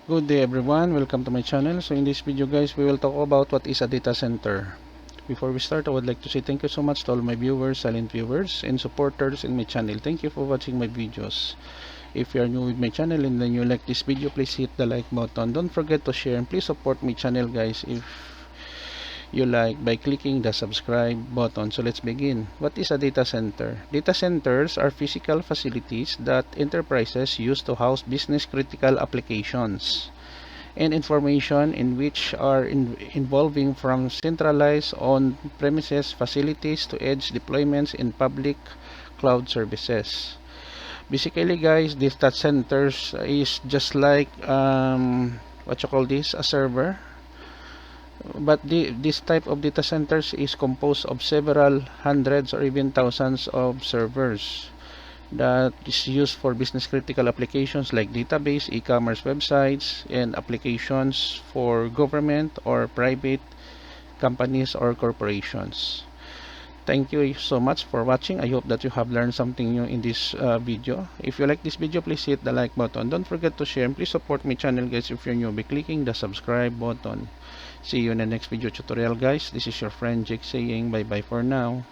Good day everyone, welcome to my channel. So in this video guys, we will talk about what is a data center. Before we start, I would like to say thank you so much to all my viewers, silent viewers, and supporters in my channel. Thank you for watching my videos. If you are new with my channel and then you like this video, please hit the like button. Don't forget to share and please support my channel guys if you like by clicking the subscribe button. So let's begin. What is a data center? Data centers are physical facilities that enterprises use to house business critical applications and information in which are involving from centralized on-premises facilities to edge deployments in public cloud services. Basically guys, data centers is just like what you call this, a server, but this type of data centers is composed of several hundreds or even thousands of servers that is used for business critical applications like database, e-commerce websites, and applications for government or private companies or corporations. Thank you so much for watching. I hope that you have learned something new in this video. If you like this video, please hit the like button. Don't forget to share and please support my channel guys if you're new by clicking the subscribe button. See you in the next video tutorial guys. This is your friend Jake saying bye bye for now.